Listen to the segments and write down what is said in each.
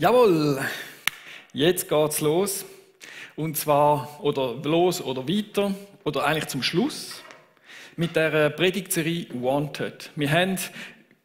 Jawohl, jetzt geht's los. Und zwar, oder los oder weiter, oder eigentlich zum Schluss, mit der Predigtserie Wanted. Wir haben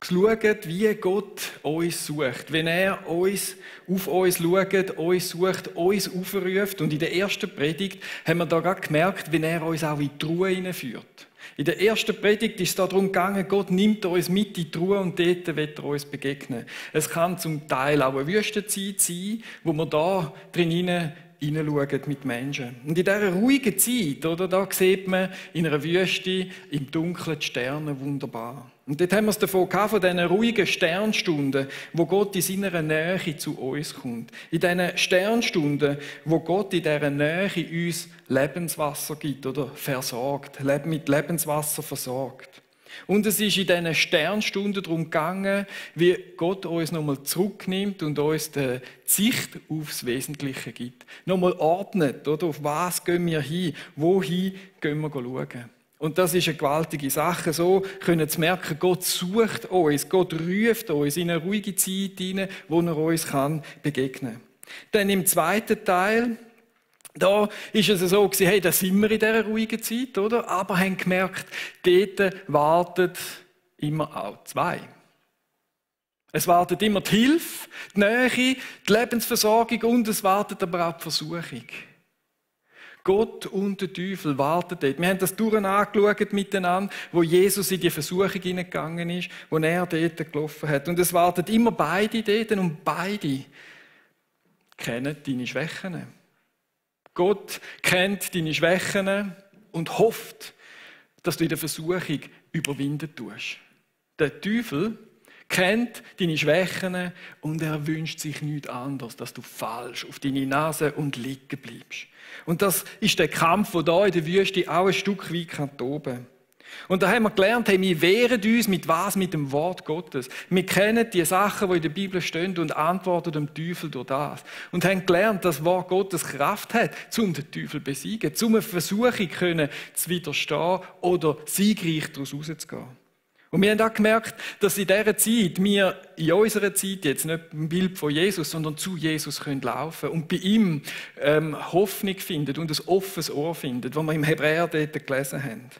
geschaut, wie Gott uns sucht. Wenn er uns auf uns schaut, uns sucht, uns aufruft. Und in der ersten Predigt haben wir da gerade gemerkt, wie er uns auch in die Ruhe hineinführt. In der ersten Predigt ist es darum gegangen, Gott nimmt uns mit in die Ruhe und dort wird er uns begegnen. Es kann zum Teil auch eine Wüstenzeit sein, wo wir da drin hineinschauen mit Menschen. Und in dieser ruhigen Zeit, oder, da sieht man in einer Wüste im Dunkeln die Sterne wunderbar. Und dort haben wir es davon gehabt, von diesen ruhigen Sternstunden, wo Gott in seiner Nähe zu uns kommt. In diesen Sternstunden, wo Gott in dieser Nähe uns Lebenswasser gibt oder versorgt, mit Lebenswasser versorgt. Und es ist in diesen Sternstunden darum gegangen, wie Gott uns nochmal zurücknimmt und uns die Sicht aufs Wesentliche gibt. Nochmal ordnet, oder? Auf was gehen wir hin? Wohin gehen wir schauen? Und das ist eine gewaltige Sache. So können Sie merken, Gott sucht uns, Gott ruft uns in eine ruhige Zeit hinein, wo er uns begegnen kann. Dann im zweiten Teil, da ist es so gewesen, hey, da sind wir in dieser ruhigen Zeit, oder? Aber haben gemerkt, dort wartet immer auch zwei. Es wartet immer die Hilfe, die Nähe, die Lebensversorgung und es wartet aber auch die Versuchung. Gott und der Teufel warten dort. Wir haben das angeschaut miteinander, wo Jesus in die Versuchung hineingegangen ist, wo er dort gelaufen hat. Und es warten immer beide dort und beide kennen deine Schwächen. Gott kennt deine Schwächen und hofft, dass du in der Versuchung überwinden tust. Der Teufel kennt deine Schwächen und er wünscht sich nichts anderes, dass du falsch auf deine Nase und liegen bleibst. Und das ist der Kampf, der hier in der Wüste auch ein Stück weit toben kann. Und da haben wir gelernt, hey, wir wehren uns mit was? Mit dem Wort Gottes. Wir kennen die Sachen, die in der Bibel stehen und antworten dem Teufel durch das. Und haben gelernt, dass das Wort Gottes Kraft hat, um den Teufel zu besiegen, um eine Versuchung zu widerstehen oder siegreich daraus rauszugehen. Und wir haben auch gemerkt, dass in dieser Zeit, wir in unserer Zeit jetzt nicht ein Bild von Jesus, sondern zu Jesus können laufen und bei ihm Hoffnung finden und ein offenes Ohr finden, was wir im Hebräer dort gelesen haben.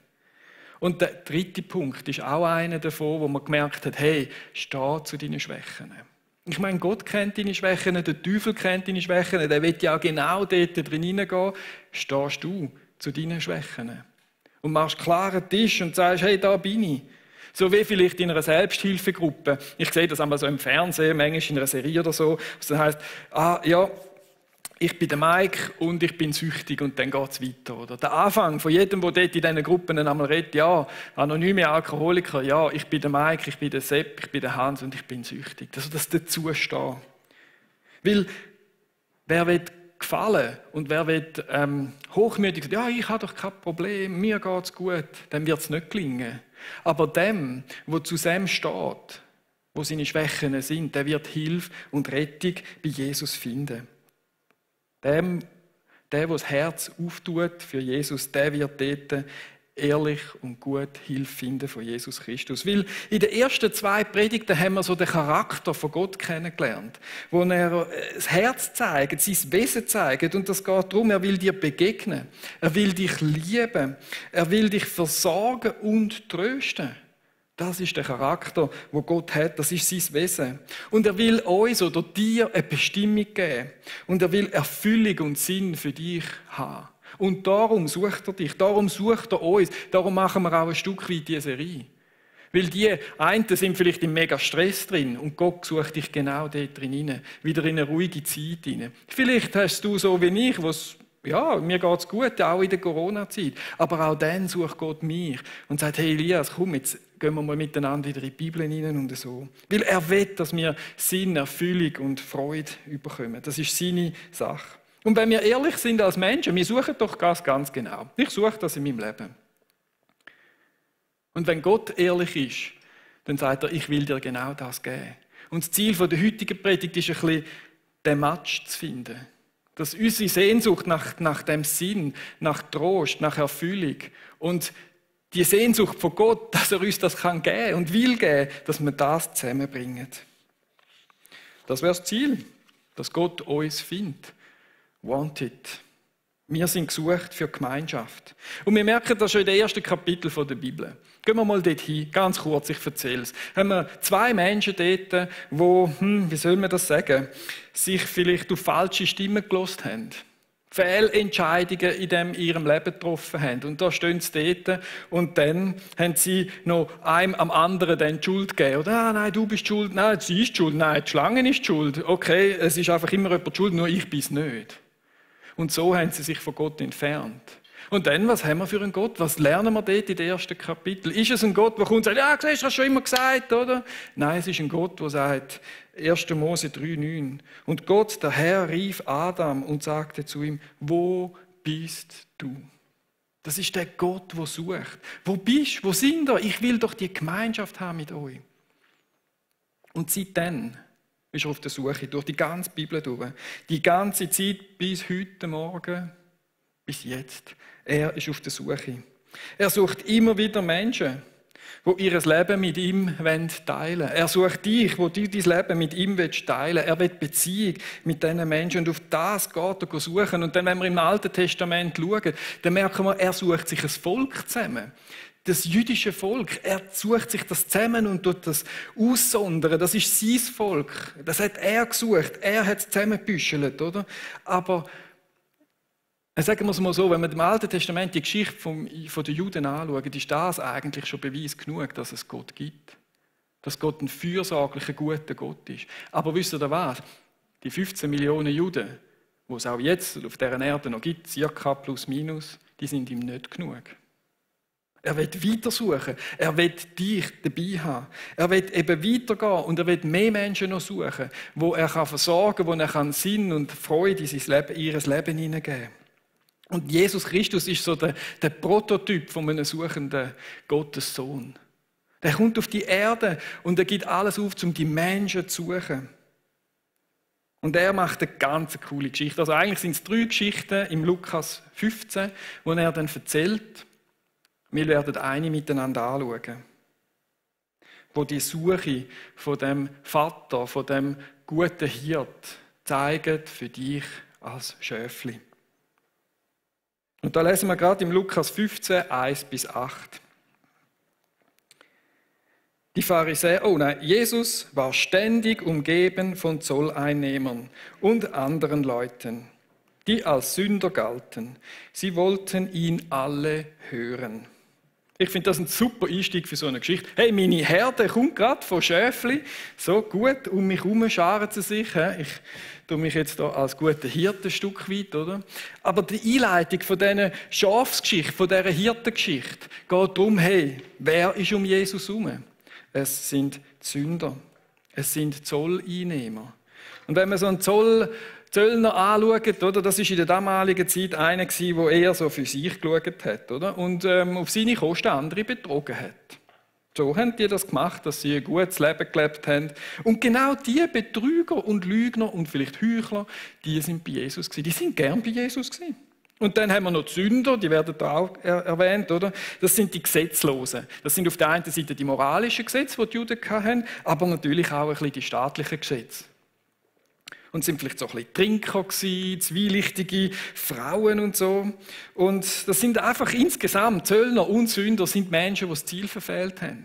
Und der dritte Punkt ist auch einer davon, wo man gemerkt hat, hey, steh zu deinen Schwächen. Ich meine, Gott kennt deine Schwächen, der Teufel kennt deine Schwächen, der will ja auch genau dort drin hineingehen. Stehst du zu deinen Schwächen und machst klaren Tisch und sagst, hey, da bin ich. So wie vielleicht in einer Selbsthilfegruppe. Ich sehe das einmal so im Fernsehen, manchmal in einer Serie oder so. Das heißt, ich bin der Mike und ich bin süchtig und dann geht es weiter. Oder? Der Anfang von jedem, der dort in diesen Gruppen einmal redet, ja, anonyme Alkoholiker, ja, ich bin der Mike, ich bin der Sepp, ich bin der Hans und ich bin süchtig. Das dazu stehen. Weil, wer will gefallen und wer will hochmütig sagen, ja, ich habe doch kein Problem, mir geht es gut, dann wird es nicht gelingen. Aber dem, der zu dem steht, wo seine Schwächen sind, der wird Hilfe und Rettung bei Jesus finden. Der das Herz auftut für Jesus, der wird dort ehrlich und gut Hilfe finden von Jesus Christus. Weil in den ersten 2 Predigten haben wir so den Charakter von Gott kennengelernt, wo er das Herz zeigt, sein Wesen zeigt. Und das geht darum, er will dir begegnen. Er will dich lieben. Er will dich versorgen und trösten. Das ist der Charakter, wo Gott hat. Das ist sein Wesen. Und er will uns oder dir eine Bestimmung geben. Und er will Erfüllung und Sinn für dich haben. Und darum sucht er dich, darum sucht er uns, darum machen wir auch ein Stück weit diese Serie. Weil die einen sind vielleicht im mega Stress drin und Gott sucht dich genau dort drin hinein, wieder in eine ruhige Zeit hinein. Vielleicht hast du so wie ich, ja, mir geht's gut, auch in der Corona-Zeit. Aber auch dann sucht Gott mich und sagt, hey Elias, komm, jetzt gehen wir mal miteinander wieder in die Bibel hinein und so. Weil er will, dass wir Sinn, Erfüllung und Freude bekommen. Das ist seine Sache. Und wenn wir ehrlich sind als Menschen, wir suchen doch das ganz genau. Ich suche das in meinem Leben. Und wenn Gott ehrlich ist, dann sagt er, ich will dir genau das geben. Und das Ziel der heutigen Predigt ist ein bisschen, den Match zu finden. Dass unsere Sehnsucht nach dem Sinn, nach Trost, nach Erfüllung und die Sehnsucht von Gott, dass er uns das geben und will geben, dass wir das zusammenbringen. Das wäre das Ziel. dass Gott uns findet. Wanted. Wir sind gesucht für Gemeinschaft. Und wir merken das schon in den ersten Kapiteln der Bibel. Gehen wir mal dorthin, ganz kurz, ich erzähle es. Haben wir 2 Menschen dort, die, wie soll man das sagen, sich vielleicht auf falsche Stimmen gelost haben. Fehlentscheidungen in ihrem Leben getroffen haben. Und da stehen sie dort und dann haben sie noch einem am anderen dann die Schuld gegeben. Oder, nein, du bist schuld, nein, sie ist schuld, nein, die Schlange ist schuld. Okay, es ist einfach immer jemand schuld, nur ich bin es nicht. Und so haben sie sich von Gott entfernt. Und dann, was haben wir für einen Gott? Was lernen wir dort in den ersten Kapitel? Ist es ein Gott, der kommt und sagt, ja, siehst du, hast schon immer gesagt, oder? Nein, es ist ein Gott, der sagt, 1. Mose 3,9. Und Gott, der Herr, rief Adam und sagte zu ihm, wo bist du? Das ist der Gott, der sucht. Wo bist du? Wo sind wir? Ich will doch die Gemeinschaft haben mit euch. Und seitdem ist er auf der Suche, durch die ganze Bibel durch. Die ganze Zeit bis heute Morgen, bis jetzt. Er ist auf der Suche. Er sucht immer wieder Menschen, die ihr Leben mit ihm teilen wollen. Er sucht dich, wo du dein Leben mit ihm teilen willst. Er will Beziehung mit diesen Menschen. Und auf das geht er suchen. Und dann, wenn wir im Alten Testament schauen, dann merken wir, er sucht sich ein Volk zusammen. Das jüdische Volk, er sucht sich das zusammen und tut das aussondern. Das ist sein Volk. Das hat er gesucht. Er hat es zusammengebüschelt, oder? Aber sagen wir es mal so, wenn wir im Alten Testament die Geschichte von den Juden anschauen, ist das eigentlich schon Beweis genug, dass es Gott gibt. Dass Gott ein fürsorglicher, guter Gott ist. Aber wisst ihr was? Die 15 Millionen Juden, die es auch jetzt auf dieser Erde noch gibt, circa plus minus, die sind ihm nicht genug. Er will weitersuchen. Er will dich dabei haben. Er will eben weitergehen und er will mehr Menschen noch suchen, wo er versorgen kann, wo er Sinn und Freude in ihr Leben hineingeben kann. Und Jesus Christus ist so der Prototyp von einem suchenden Gottessohn. Der kommt auf die Erde und er gibt alles auf, um die Menschen zu suchen. Und er macht eine ganz coole Geschichte. Also eigentlich sind es 3 Geschichten im Lukas 15, wo er dann erzählt. Wir werden eine miteinander anschauen, wo die Suche von dem Vater, von dem guten Hirt zeigt für dich als Schäfli. Und da lesen wir gerade im Lukas 15, 1-8. Die Pharisäer, Jesus war ständig umgeben von Zolleinnehmern und anderen Leuten, die als Sünder galten. Sie wollten ihn alle hören. Ich finde das ein super Einstieg für so eine Geschichte. Hey, meine Herde kommt gerade von Schäfli. So gut, um mich herum scharen sie sich. Ich tue mich jetzt hier als guter Hirte ein Stück weit, oder? Aber die Einleitung von dieser Schafsgeschichte, von dieser Hirtengeschichte, geht darum, hey, wer ist um Jesus herum? Es sind Sünder. Es sind Zolleinnehmer. Und wenn man so einen Zöllner anschaut, oder, das war in der damaligen Zeit einer, der eher so für sich geschaut hat, oder? Und auf seine Kosten andere betrogen hat. So haben die das gemacht, dass sie ein gutes Leben gelebt haben. Und genau diese Betrüger und Lügner und vielleicht Heuchler, die sind bei Jesus gewesen. Die sind gern bei Jesus gewesen. Und dann haben wir noch die Sünder, die werden da auch erwähnt, oder? Das sind die Gesetzlosen. Das sind auf der einen Seite die moralischen Gesetze, die die Juden hatten, aber natürlich auch ein bisschen die staatlichen Gesetze. Und sind vielleicht so ein bisschen Trinker gewesen, zwielichtige Frauen und so. Und das sind einfach insgesamt Zöllner und Sünder sind Menschen, die das Ziel verfehlt haben.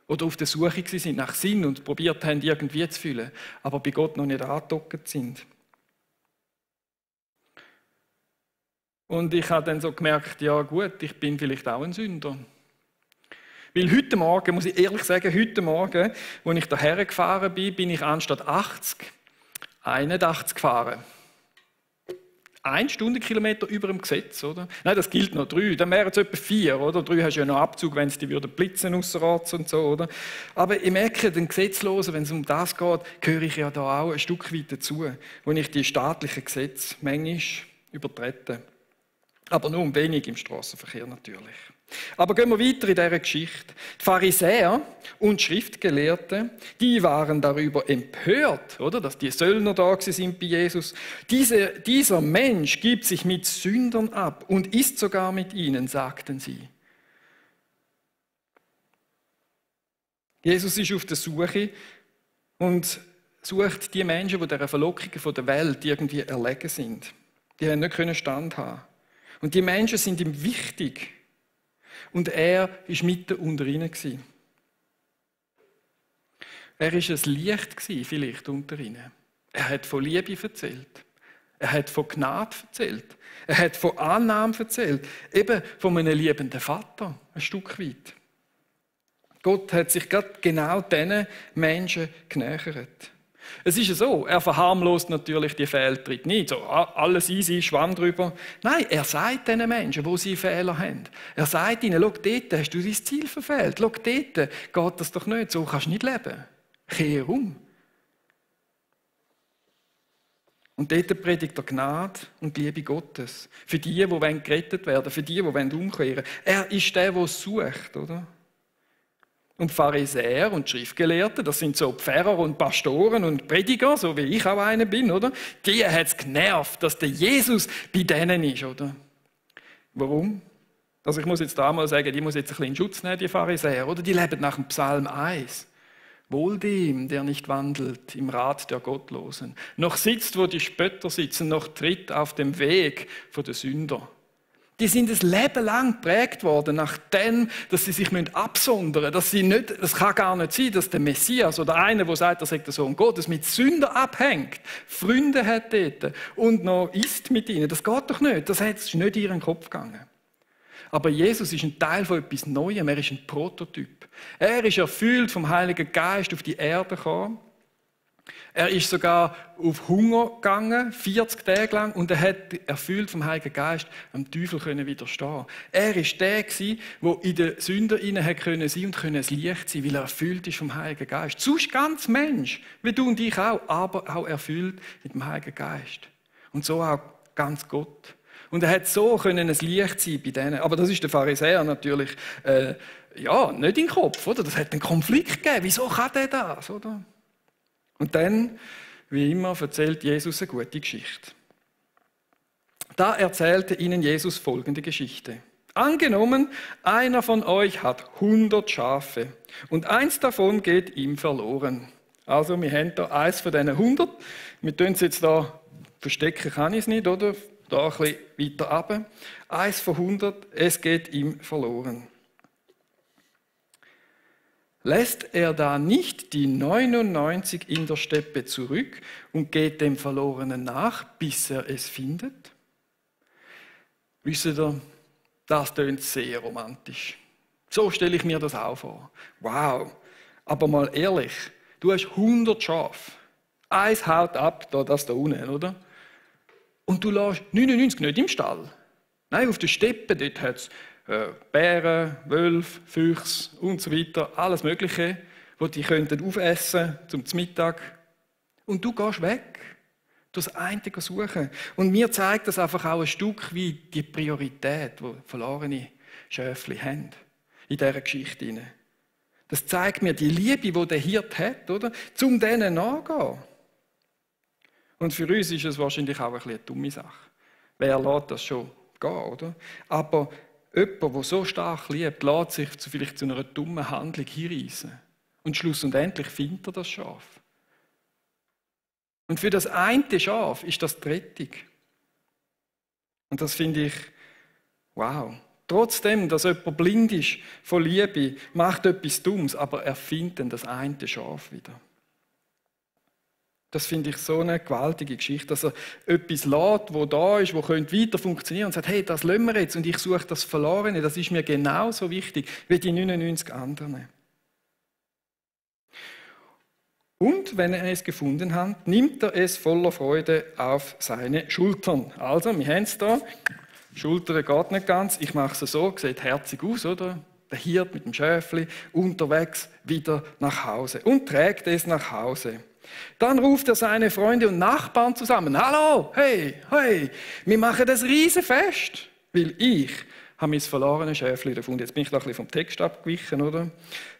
Oder auf der Suche sind nach Sinn und probiert haben, irgendwie zu fühlen, aber bei Gott noch nicht angedockt sind. Und ich habe dann so gemerkt, ja gut, ich bin vielleicht auch ein Sünder. Weil heute Morgen, muss ich ehrlich sagen, heute Morgen, als ich daher gefahren bin, bin ich anstatt 80 81 gefahren. 1 Stundenkilometer über dem Gesetz, oder? Nein, das gilt noch 3. Dann wären es etwa 4, oder? 3 hast du ja noch Abzug, wenn es die blitzen ausserorts und so, oder? Aber ich merke, den Gesetzlosen, wenn es um das geht, gehöre ich ja da auch ein Stück weit dazu, wo ich die staatlichen Gesetze manchmal übertrete. Aber nur wenig im Strassenverkehr natürlich. Aber gehen wir weiter in dieser Geschichte. Die Pharisäer und Schriftgelehrte, die waren darüber empört, oder, dass die Söldner da sind bei Jesus. Dieser Mensch gibt sich mit Sündern ab und isst sogar mit ihnen, sagten sie. Jesus ist auf der Suche und sucht die Menschen, die dieser Verlockungen der Welt irgendwie erlegen sind. Die haben nicht standhaben. Und die Menschen sind ihm wichtig. Und er war mitten unter ihnen. Er war ein Licht vielleicht unter ihnen. Er hat von Liebe erzählt. Er hat von Gnade erzählt. Er hat von Annahme erzählt. Eben von einem liebenden Vater, ein Stück weit. Gott hat sich gerade genau diesen Menschen genähert. Es ist ja so, er verharmlost natürlich die Fehltritte nicht. So, alles easy, Schwamm drüber. Nein, er sagt diesen Menschen, wo sie Fehler haben. Er sagt ihnen, schau, dort hast du dein Ziel verfehlt. Schau, dort geht das doch nicht. So kannst du nicht leben. Kehr um. Und dort predigt er Gnade und die Liebe Gottes. Für die gerettet werden wollen, für die umkehren wollen. Er ist der es sucht, oder? Und Pharisäer und Schriftgelehrte, das sind so Pfarrer und Pastoren und Prediger, so wie ich auch einer bin, oder? Die hat es genervt, dass der Jesus bei denen ist, oder? Warum? Also ich muss jetzt da mal sagen, die muss jetzt ein bisschen in Schutz nehmen, die Pharisäer, oder? Die leben nach dem Psalm 1. Wohl dem, der nicht wandelt im Rat der Gottlosen, noch sitzt, wo die Spötter sitzen, noch tritt auf dem Weg der Sünder. Die sind ein Leben lang geprägt worden, nachdem, dass sie sich absondern müssen. Dass sie nicht, das kann gar nicht sein, dass der Messias oder einer, der sagt, er sei der Sohn Gottes, mit Sündern abhängt, Freunde hat dort und noch isst mit ihnen. Das geht doch nicht. Das ist nicht in ihren Kopf gegangen. Aber Jesus ist ein Teil von etwas Neuem. Er ist ein Prototyp. Er ist erfüllt vom Heiligen Geist auf die Erde gekommen. Er ist sogar auf Hunger gegangen, 40 Tage lang, und er hat erfüllt vom Heiligen Geist am Teufel widerstehen. Er ist der gewesen, der in den Sünder hinein sein konnte und ein Licht sein, weil er erfüllt ist vom Heiligen Geist. Sonst ganz Mensch, wie du und ich auch, aber auch erfüllt mit dem Heiligen Geist. Und so auch ganz Gott. Und er hat so ein Licht sein bei denen. Aber das ist der Pharisäer natürlich nicht im Kopf, oder? Das hat einen Konflikt gegeben. Wieso kann der das, oder? Und dann, wie immer, erzählt Jesus eine gute Geschichte. Da erzählte ihnen Jesus folgende Geschichte. Angenommen, einer von euch hat 100 Schafe und eins davon geht ihm verloren. Also, wir haben da eins von diesen 100. Wir tun es jetzt da verstecken, kann ich es nicht, oder? Da ein bisschen weiter runter. Eins von 100, es geht ihm verloren. Lässt er da nicht die 99 in der Steppe zurück und geht dem Verlorenen nach, bis er es findet? Wisst ihr, das tönt sehr romantisch. So stelle ich mir das auch vor. Wow, aber mal ehrlich, du hast 100 Schafe. Eins haut ab, das da unten, oder? Und du lässt 99 nicht im Stall. Nein, auf der Steppe, dort hat es Bären, Wölfe, Füchse und so weiter, alles Mögliche, die die könnten aufessen zum Mittag. Und du gehst weg, das eine suchen. Und mir zeigt das einfach auch ein Stück wie die Priorität, die verlorene Schäfchen haben in dieser Geschichte. Das zeigt mir die Liebe, die der Hirt hat, oder? Zum denen nachgehen. Und für uns ist es wahrscheinlich auch ein bisschen eine dumme Sache. Wer lässt das schon gehen, oder? Aber jemand, der so stark liebt, lässt sich vielleicht zu einer dummen Handlung hinreissen. Und schlussendlich findet er das Schaf. Und für das eine Schaf ist das die Rettung. Und das finde ich, wow. Trotzdem, dass jemand blind ist von Liebe, macht etwas Dummes, aber er findet dann das eine Schaf wieder. Das finde ich so eine gewaltige Geschichte, dass er etwas lässt, wo da ist, wo weiter funktionieren und sagt, hey, das lassen wir jetzt und ich suche das Verlorene, das ist mir genauso wichtig wie die 99 anderen. Und wenn er es gefunden hat, nimmt er es voller Freude auf seine Schultern. Also, wir haben es da. Schultern geht nicht ganz. Ich mache es so, sieht herzig aus, oder? Der Hirt mit dem Schäfli unterwegs wieder nach Hause und trägt es nach Hause. Dann ruft er seine Freunde und Nachbarn zusammen. Hallo, hey, wir machen das Riesenfest, weil ich habe mein verlorenes Schäfli gefunden. Jetzt bin ich da ein bisschen vom Text abgewichen, oder?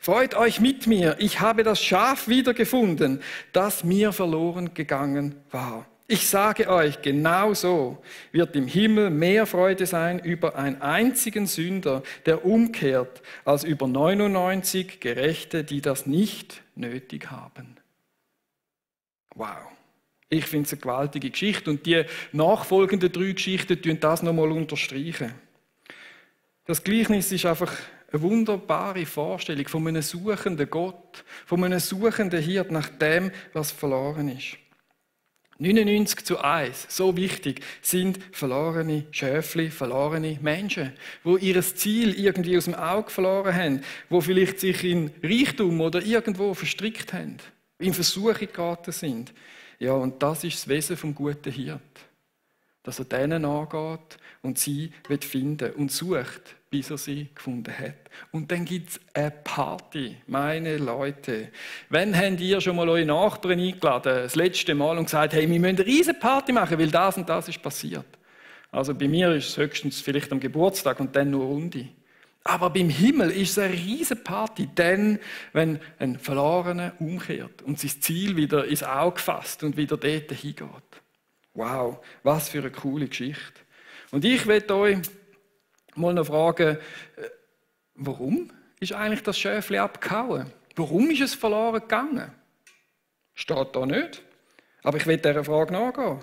Freut euch mit mir, ich habe das Schaf wiedergefunden, das mir verloren gegangen war. Ich sage euch, genau so wird im Himmel mehr Freude sein über einen einzigen Sünder, der umkehrt, als über 99 Gerechte, die das nicht nötig haben. Wow. Ich finde es eine gewaltige Geschichte und die nachfolgenden 3 Geschichten tun das nochmal unterstreichen. Das Gleichnis ist einfach eine wunderbare Vorstellung von einem suchenden Gott, von einem suchenden Hirt nach dem, was verloren ist. 99:1, so wichtig, sind verlorene Schäfli, verlorene Menschen, wo ihr Ziel irgendwie aus dem Auge verloren haben, wo vielleicht sich in Reichtum oder irgendwo verstrickt haben, in Versuchung geraten sind. Ja, und das ist das Wesen vom guten Hirt, dass er denen angeht und sie wird finden und sucht, bis er sie gefunden hat. Und dann gibt es eine Party, meine Leute. Wann habt ihr schon mal eure Nachbarn eingeladen, das letzte Mal, und gesagt, hey, wir müssen eine riesen Party machen, weil das und das ist passiert? Also bei mir ist es höchstens vielleicht am Geburtstag und dann nur Runde. Aber beim Himmel ist es eine riesen Party, dann, wenn ein Verlorener umkehrt und sein Ziel wieder ins Auge fasst und wieder dort hingeht. Wow, was für eine coole Geschichte. Und ich möchte euch mal noch fragen, warum ist eigentlich das Schäfli abgehauen? Warum ist es verloren gegangen? Steht da nicht. Aber ich will dieser Frage nachgehen.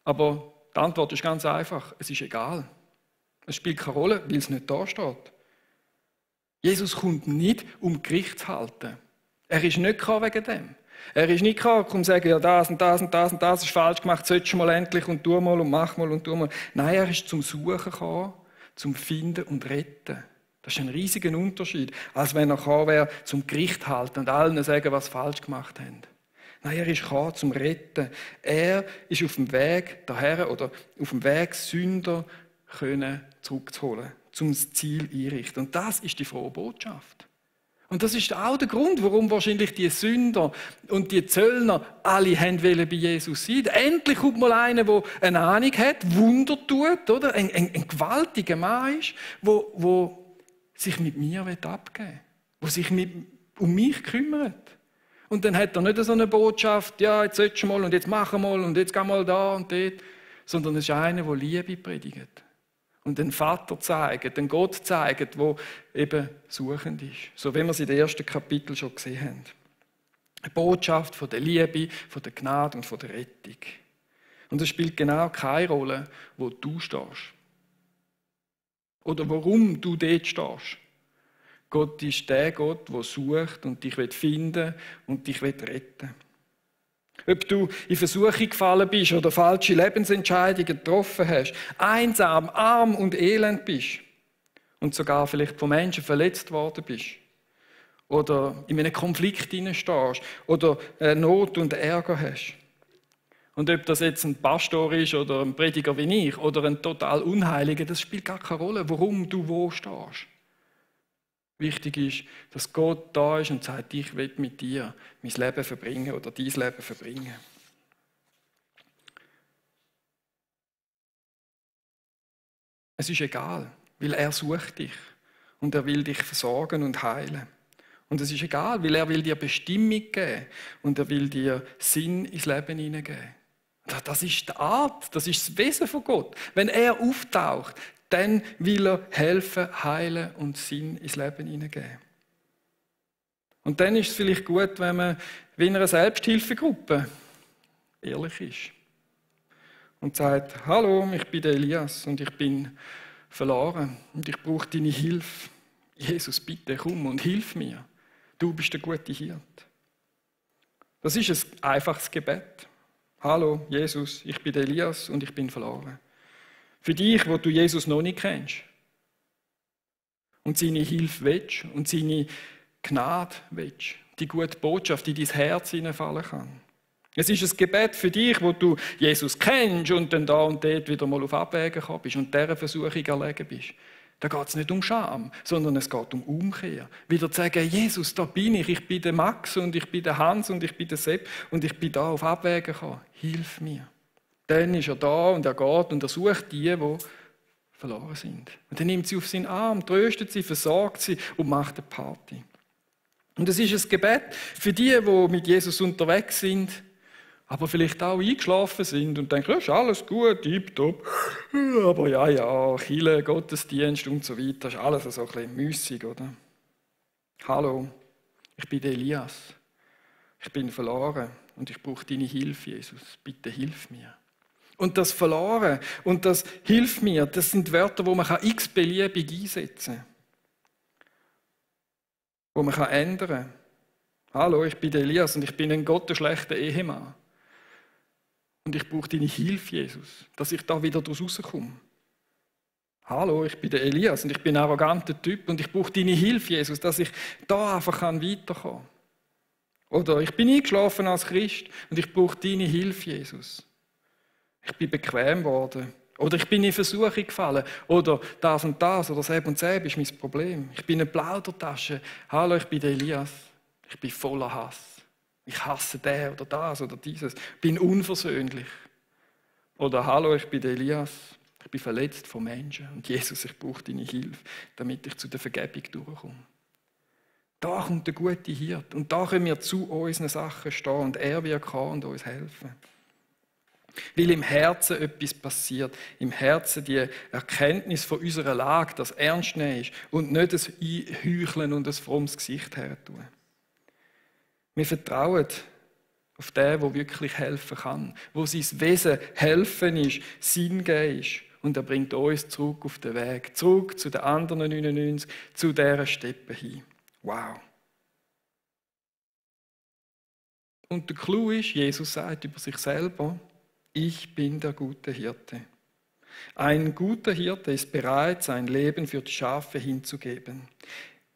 Aber die Antwort ist ganz einfach. Es ist egal. Es spielt keine Rolle, weil es nicht da steht. Jesus kommt nicht, um Gericht zu halten. Er ist nicht gekommen wegen dem. Er ist nicht gekommen, um zu sagen, ja, das und das und das und das ist falsch gemacht, solltest du mal endlich und tu mal und mach mal und tu mal. Nein, er ist zum Suchen gekommen, zum Finden und Retten. Das ist ein riesiger Unterschied, als wenn er gekommen wäre, zum Gericht halten und allen sagen, was sie falsch gemacht haben. Nein, er ist gekommen, zum Retten. Er ist auf dem Weg daher oder auf dem Weg, Sünder zurückzuholen, zum Ziel einrichten. Und das ist die frohe Botschaft. Und das ist auch der Grund, warum wahrscheinlich die Sünder und die Zöllner alle haben wollen bei Jesus sein. Endlich kommt mal einer, der eine Ahnung hat, Wunder tut, oder? Ein gewaltiger Mann ist, der sich mit mir abgeben will, der sich um mich kümmert. Und dann hat er nicht so eine Botschaft, ja, jetzt sollst du mal und jetzt machen wir mal und jetzt geh mal da und dort, sondern es ist einer, der Liebe predigt. Und den Vater zeigt, den Gott zeigt, der eben suchend ist. So wie wir es in den ersten Kapiteln schon gesehen haben. Eine Botschaft von der Liebe, von der Gnade und von der Rettung. Und es spielt genau keine Rolle, wo du stehst. Oder warum du dort stehst. Gott ist der Gott, der sucht und dich finden und dich retten will. Ob du in Versuchung gefallen bist oder falsche Lebensentscheidungen getroffen hast, einsam, arm und elend bist und sogar vielleicht von Menschen verletzt worden bist oder in einem Konflikt stehst oder Not und Ärger hast. Und ob das jetzt ein Pastor ist oder ein Prediger wie ich oder ein total Unheiliger, das spielt gar keine Rolle, warum du wo stehst. Wichtig ist, dass Gott da ist und sagt, ich will mit dir mein Leben verbringen oder dein Leben verbringen. Es ist egal, weil er sucht dich und er will dich versorgen und heilen. Und es ist egal, weil er will dir Bestimmung geben und er will dir Sinn ins Leben hineingeben. Das ist die Art, das ist das Wesen von Gott. Wenn er auftaucht, dann will er helfen, heilen und Sinn ins Leben hineingeben. Und dann ist es vielleicht gut, wenn man wie in einer Selbsthilfegruppe ehrlich ist. Und sagt, hallo, ich bin der Elias und ich bin verloren und ich brauche deine Hilfe. Jesus, bitte komm und hilf mir. Du bist der gute Hirt. Das ist ein einfaches Gebet. Hallo, Jesus, ich bin der Elias und ich bin verloren. Für dich, wo du Jesus noch nicht kennst und seine Hilfe willst und seine Gnade willst, die gute Botschaft, die in dein Herz hineinfallen kann. Es ist ein Gebet für dich, wo du Jesus kennst und dann da und dort wieder mal auf Abwägen gekommen bist und dieser Versuchung erlegen bist. Da geht es nicht um Scham, sondern es geht um Umkehr. Wieder zu sagen, Jesus, da bin ich bin der Max und ich bin der Hans und ich bin der Sepp und ich bin da auf Abwägen gekommen. Hilf mir. Dann ist er da und er geht und er sucht die verloren sind. Und dann nimmt sie auf seinen Arm, tröstet sie, versorgt sie und macht eine Party. Und es ist ein Gebet für die mit Jesus unterwegs sind, aber vielleicht auch eingeschlafen sind und denken, ja, ist alles gut, tipptopp. Aber ja, Kirche, Gottesdienst und so weiter, ist alles so ein bisschen müssig, oder? Hallo, ich bin der Elias. Ich bin verloren und ich brauche deine Hilfe, Jesus. Bitte hilf mir. Und das Verloren und das Hilf mir, das sind Wörter, wo man x-beliebig einsetzen kann. Wo man ändern kann. Hallo, ich bin Elias und ich bin ein gottesschlechter Ehemann. Und ich brauche deine Hilfe, Jesus, dass ich da wieder daraus rauskomme. Hallo, ich bin der Elias und ich bin ein arroganter Typ und ich brauche deine Hilfe, Jesus, dass ich da einfach weiterkommen kann. Oder ich bin eingeschlafen als Christ und ich brauche deine Hilfe, Jesus. Ich bin bequem geworden. Oder ich bin in Versuchung gefallen. Oder das und das oder das und das ist mein Problem. Ich bin eine Plaudertasche. Hallo, ich bin der Elias. Ich bin voller Hass. Ich hasse den oder das oder dieses. Ich bin unversöhnlich. Oder hallo, ich bin der Elias. Ich bin verletzt von Menschen. Und Jesus, ich brauche deine Hilfe, damit ich zu der Vergebung durchkomme. Da kommt der gute Hirt. Und da können wir zu unseren Sachen stehen. Und er wird kommen und uns helfen. Weil im Herzen etwas passiert. Im Herzen die Erkenntnis von unserer Lage, das ernst nehmen ist und nicht das Einheucheln und ein frommes Gesicht hertun. Wir vertrauen auf den, der wirklich helfen kann, wo sein Wesen helfen ist, Sinn geben ist. Und er bringt uns zurück auf den Weg, zurück zu den anderen 99, zu dieser Steppe hin. Wow. Und der Clou ist, Jesus sagt über sich selber, ich bin der gute Hirte. Ein guter Hirte ist bereit, sein Leben für die Schafe hinzugeben.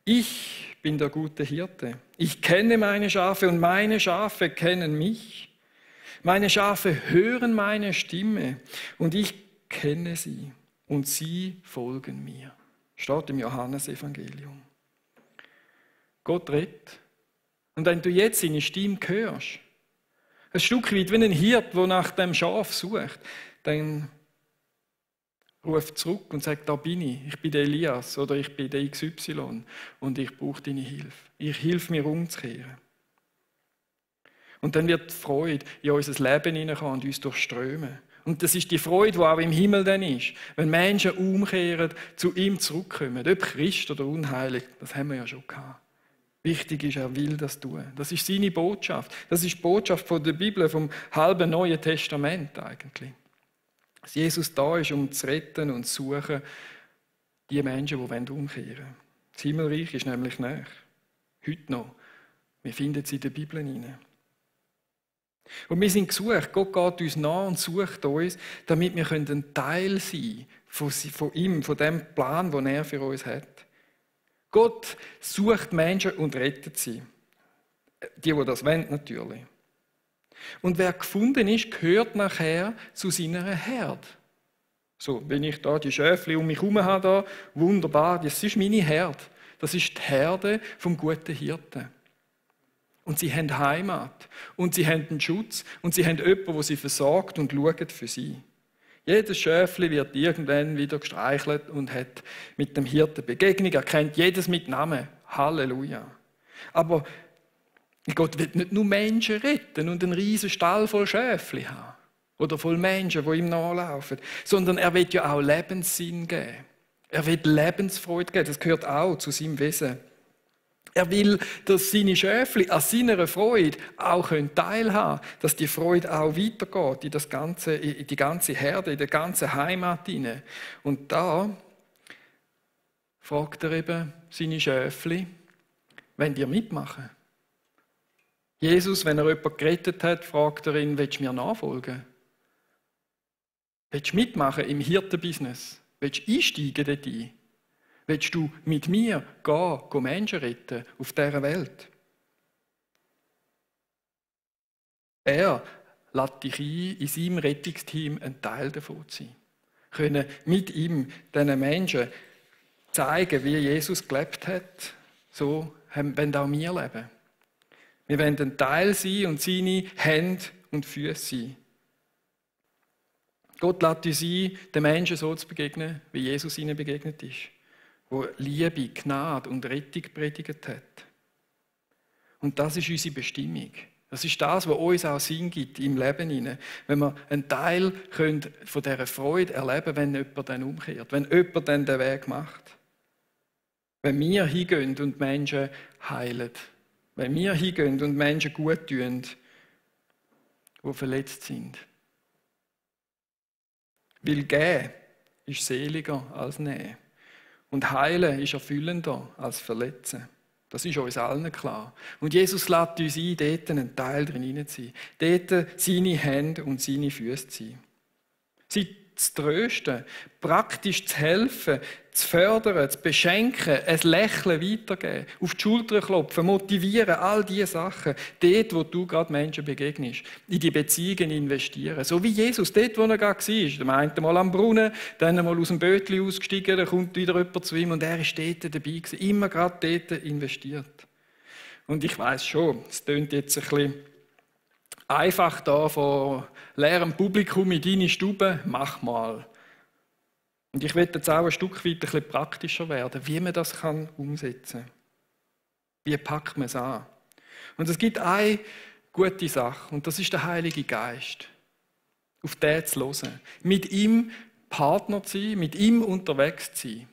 Ich bin der gute Hirte. Ich kenne meine Schafe und meine Schafe kennen mich. Meine Schafe hören meine Stimme und ich kenne sie und sie folgen mir. Steht im Johannesevangelium. Gott redet. Und wenn du jetzt seine Stimme hörst, ein Stück weit wie ein Hirt, der nach dem Schaf sucht, dann ruft zurück und sagt, da bin ich bin der Elias oder ich bin der XY und ich brauche deine Hilfe. Ich helfe mir umzukehren. Und dann wird die Freude in unser Leben hineinkommen und uns durchströmen. Und das ist die Freude, die auch im Himmel dann ist. Wenn Menschen umkehren, zu ihm zurückkommen, ob Christ oder unheilig, das haben wir ja schon gehabt. Wichtig ist, er will das tun. Das ist seine Botschaft. Das ist die Botschaft von der Bibel, vom halben Neuen Testament eigentlich. Dass Jesus da ist, um zu retten und zu suchen, die Menschen, die umkehren wollen. Das Himmelreich ist nämlich näher. Heute noch. Wir finden es in der Bibel hinein. Und wir sind gesucht. Gott geht uns nach und sucht uns, damit wir ein Teil sein können von ihm, von dem Plan, den er für uns hat. Gott sucht Menschen und rettet sie. Die das wollen, natürlich. Und wer gefunden ist, gehört nachher zu seiner Herde. So, wenn ich da die Schäfchen um mich herum habe, da, wunderbar, das ist meine Herde. Das ist die Herde vom guten Hirten. Und sie haben Heimat. Und sie haben einen Schutz. Und sie haben jemanden, der sie versorgt und schaut für sie. Jedes Schäfli wird irgendwann wieder gestreichelt und hat mit dem Hirten Begegnung. Er kennt jedes mit Namen. Halleluja. Aber Gott will nicht nur Menschen retten und einen riesen Stall voll Schäfli haben. Oder voll Menschen, die ihm nachlaufen. Sondern er will ja auch Lebenssinn geben. Er will Lebensfreude geben. Das gehört auch zu seinem Wesen. Er will, dass seine Schäfli an seiner Freude auch teilhaben können, dass die Freude auch weitergeht in die ganze Herde, in die ganze Heimat hinein. Und da fragt er eben seine Schäfli, wollt ihr mitmachen? Jesus, wenn er jemanden gerettet hat, fragt er ihn, willst du mir nachfolgen? Willst du mitmachen im Hirtenbusiness? Willst du einsteigen dort ein? Willst du mit mir gehen Menschen retten auf dieser Welt? Er lädt dich ein, in seinem Rettungsteam ein Teil davon zu sein. Können mit ihm diesen Menschen zeigen, wie Jesus gelebt hat, so wollen auch wir leben. Wir wollen ein Teil sein und seine Hände und Füße sein. Gott lädt uns ein, den Menschen so zu begegnen, wie Jesus ihnen begegnet ist. Wo Liebe, Gnade und Rettung predigt hat. Und das ist unsere Bestimmung. Das ist das, was uns auch Sinn gibt im Leben hinein. Wenn wir einen Teil von dieser Freude erleben, wenn jemand dann umkehrt, wenn jemand dann den Weg macht. Wenn wir hingehen und Menschen heilen Wenn wir hingehen und Menschen gut tun, die verletzt sind. Weil geben ist seliger als nehmen. Und heilen ist erfüllender als verletzen. Das ist uns allen klar. Und Jesus lädt uns ein, dort einen Teil drin zu sein. Dort seine Hände und seine Füße zu sein. Sie zu trösten, praktisch zu helfen, zu fördern, zu beschenken, ein Lächeln weitergeben, auf die Schulter klopfen, motivieren, all diese Sachen. Dort, wo du gerade Menschen begegnest, in die Beziehungen investieren. So wie Jesus, dort, wo er gerade war. Der meinte mal am Brunnen, dann mal aus dem Bötli ausgestiegen, dann kommt wieder jemand zu ihm und er ist dort dabei gewesen. Immer gerade dort investiert. Und ich weiss schon, es tönt jetzt ein bisschen einfach da von leerem Publikum in deine Stube, mach mal. Und ich will jetzt auch ein Stück weit ein bisschen praktischer werden, wie man das umsetzen kann. Wie packt man es an? Und es gibt eine gute Sache, und das ist der Heilige Geist. Auf den zu hören. Mit ihm Partner zu sein, mit ihm unterwegs zu sein.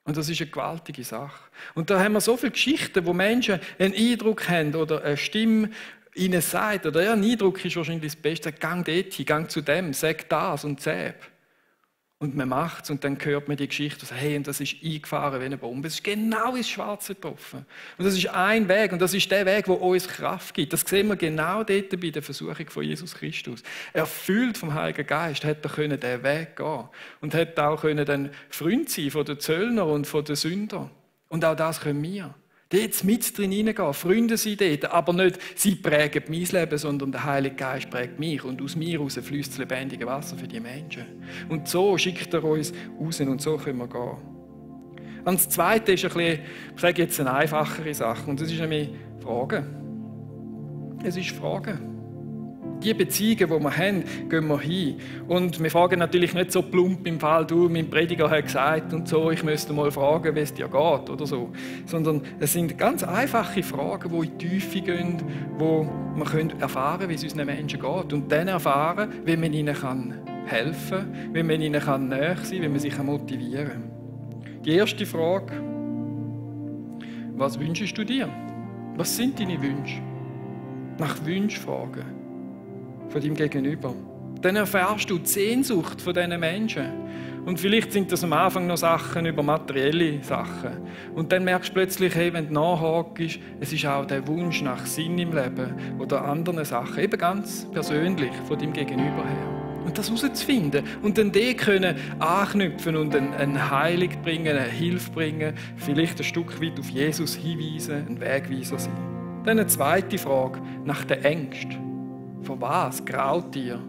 Und das ist eine gewaltige Sache. Und da haben wir so viele Geschichten, wo Menschen einen Eindruck haben oder eine Stimme ihnen sagt, oder ja, ein Eindruck ist wahrscheinlich das Beste, gang dorthin, gang zu dem, sag das und säb. Und man macht es und dann hört man die Geschichte und sagt, hey, und das ist eingefahren wie eine Bombe. Es ist genau ins Schwarze getroffen. Und das ist ein Weg und das ist der Weg, der uns Kraft gibt. Das sehen wir genau dort bei der Versuchung von Jesus Christus. Erfüllt vom Heiligen Geist hätte er können diesen Weg gehen und hätte auch können dann Freund sein von den Zöllnern und von den Sündern. Und auch das können wir. Dort mit drin hineingehen, Freunde sind dort, aber nicht, sie prägen mein Leben, sondern der Heilige Geist prägt mich und aus mir heraus fließt das lebendige Wasser für die Menschen. Und so schickt er uns raus und so können wir gehen. Und das Zweite ist ein bisschen, ich sage jetzt eine einfachere Sache, und das ist nämlich Fragen. Es ist Fragen. Die Beziehungen, die wir haben, gehen wir hin. Und wir fragen natürlich nicht so plump im Fall, du, mein Prediger hat gesagt und so, ich müsste mal fragen, wie es dir geht oder so. Sondern es sind ganz einfache Fragen, die in die Tiefe gehen, wo man erfahren kann, wie es unseren Menschen geht. Und dann erfahren, wie man ihnen helfen kann, wie man ihnen näher sein kann, wie man sich motivieren kann. Die erste Frage: Was wünschst du dir? Was sind deine Wünsche? Nach Wünschen fragen. Von deinem Gegenüber. Dann erfährst du die Sehnsucht von diesen Menschen. Und vielleicht sind das am Anfang noch Sachen über materielle Sachen. Und dann merkst du plötzlich, hey, wenn du nachhakst, es ist auch der Wunsch nach Sinn im Leben oder anderen Sachen, eben ganz persönlich von deinem Gegenüber her. Und das herauszufinden und dann die können anknüpfen und eine Heilung bringen, eine Hilfe bringen, vielleicht ein Stück weit auf Jesus hinweisen, ein Wegweiser sein. Dann eine zweite Frage nach den Ängsten. Von was graut dir?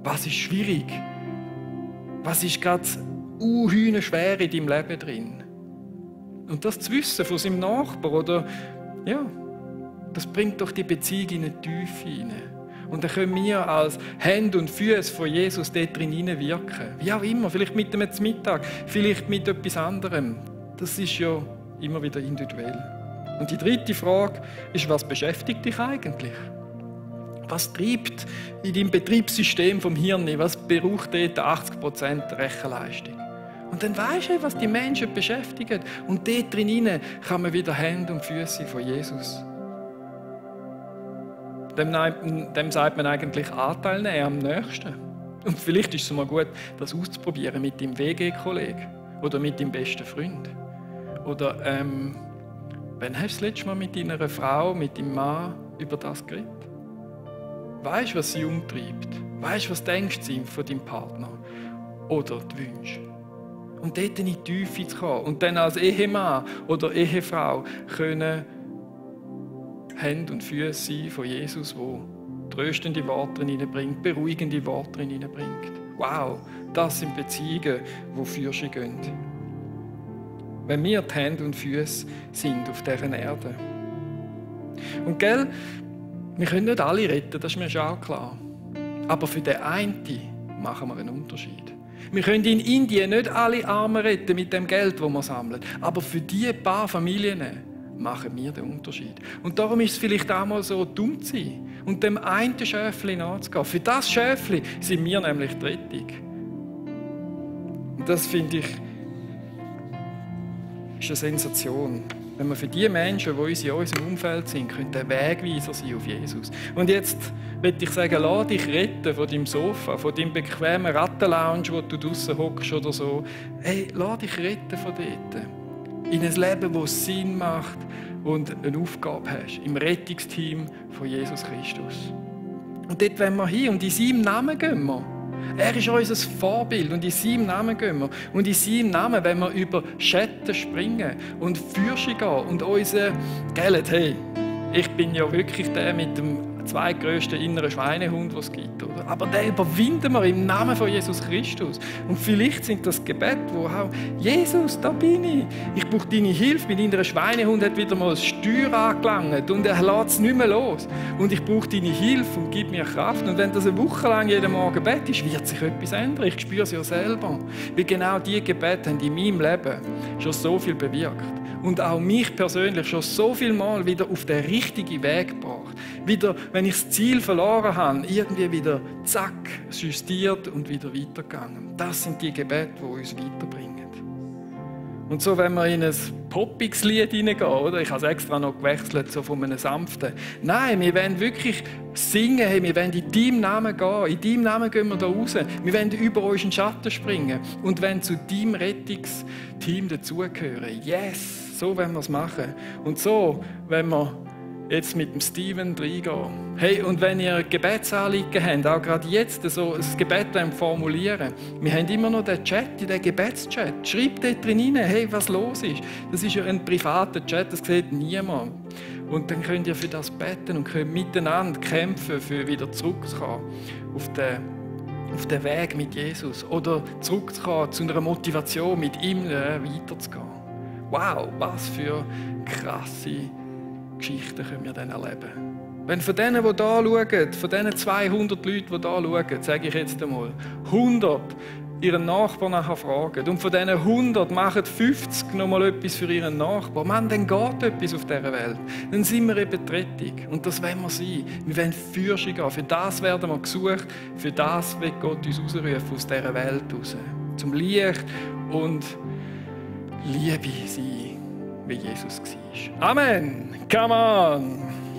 Was ist schwierig? Was ist gerade schwer in deinem Leben drin? Und das zu wissen von seinem Nachbarn, oder, ja, das bringt doch die Beziehung in eine Tiefe hinein. Und dann können wir als Hände und Füße von Jesus dort drin wirken. Wie auch immer, vielleicht mit einem Mittag, vielleicht mit etwas anderem. Das ist ja immer wieder individuell. Und die dritte Frage ist, was beschäftigt dich eigentlich? Was treibt in deinem Betriebssystem vom Hirn? Was braucht dort 80% Rechenleistung? Und dann weisst du, was die Menschen beschäftigt. Und dort drin kann man wieder Hände und Füße von Jesus. Dem sagt man eigentlich Anteil nehmen am Nächsten. Und vielleicht ist es mal gut, das auszuprobieren mit deinem WG-Kollegen oder mit deinem besten Freund. Oder wann hast du das letzte Mal mit deiner Frau, mit deinem Mann über das geredet? Weisst du, was sie umtreibt? Weisst du, was denkst du von deinem Partner? Oder die Wünsche? Und dort in die Tiefe zu kommen. Und dann als Ehemann oder Ehefrau können Hände und Füße sein von Jesus, der tröstende Worte hineinbringt, beruhigende Worte hineinbringt. Wow, das sind Beziehungen, die für sie gehen. Wenn wir die Hände und Füße sind auf dieser Erde. Und gell, wir können nicht alle retten, das ist mir schon auch klar. Aber für den einen machen wir einen Unterschied. Wir können in Indien nicht alle Armen retten mit dem Geld, das wir sammeln. Aber für diese paar Familien machen wir den Unterschied. Und darum ist es vielleicht auch mal so dumm zu sein und dem einen Schäfchen nachzugehen. Für das Schäfchen sind wir nämlich die Rettung. Und das finde ich ist eine Sensation. wenn wir für die Menschen, die uns in unserem Umfeld sind, können der Wegweiser sein auf Jesus. Und jetzt möchte ich sagen, lass dich retten von deinem Sofa, von deinem bequemen Rattenlounge, wo du draussen hockst oder so. Hey, lass dich retten von dort. In ein Leben, das Sinn macht und eine Aufgabe hast. Im Rettungsteam von Jesus Christus. Und dort wollen wir hin und in seinem Namen gehen wir. Er ist unser Vorbild und in seinem Namen gehen wir. Und in seinem Namen wollen wir über Schatten springen und Fürsche gehen und unsere Geld, hey, ich bin ja wirklich der mit dem zweitgrößten inneren Schweinehund, den es gibt. Oder? Aber den überwinden wir im Namen von Jesus Christus. Und vielleicht sind das Gebete, wo auch, Jesus, da bin ich. Ich brauche deine Hilfe. Mein innerer Schweinehund hat wieder mal das Steuer angelangt und er lässt es nicht mehr los. Und ich brauche deine Hilfe und gib mir Kraft. Und wenn das eine Woche lang jeden Morgen betest, wird sich etwas ändern. Ich spüre es ja selber. Weil genau diese Gebete haben in meinem Leben schon so viel bewirkt. Und auch mich persönlich schon so viel Mal wieder auf den richtigen Weg gebracht. Wieder, wenn ich das Ziel verloren habe, irgendwie wieder zack, justiert und wieder weitergegangen. Das sind die Gebete, die uns weiterbringen. Und so, wenn wir in ein poppiges Lied hineingehen, oder? Ich habe es extra noch gewechselt, so von einem sanften. Nein, wir wollen wirklich singen, hey, wir wollen in deinem Namen gehen. In deinem Namen gehen wir da raus. Wir wollen über unseren Schatten springen und wollen zu deinem Rettungsteam dazugehören. Yes, so wollen wir es machen. Und so, wenn wir jetzt mit dem Steven reingehen. Hey, und wenn ihr Gebetsanliegen habt, auch gerade jetzt so ein Gebet formulieren, wir haben immer noch den Chat, den Gebetschat. Schreibt dort drin rein, hey, was los ist. Das ist ja ein privater Chat, das sieht niemand. Und dann könnt ihr für das beten und könnt miteinander kämpfen, für wieder zurückzukommen auf den Weg mit Jesus. Oder zurückzukommen zu einer Motivation, mit ihm weiterzugehen. Wow, was für krasse Geschichten können wir dann erleben. Wenn von denen, die hier schauen, von diesen 200 Leuten, die hier schauen, sage ich jetzt einmal, 100 ihren Nachbarn nachher fragen und von diesen 100 machen 50 noch mal etwas für ihren Nachbarn, Mann, dann geht etwas auf dieser Welt. Dann sind wir eben die Rettung. Und das wollen wir sein. Wir wollen Fürsche gehen. Für das werden wir gesucht. Für das wird Gott uns rausrufen aus dieser Welt raus. Zum Licht und Liebe sein, wie Jesus war. Amen. Come on.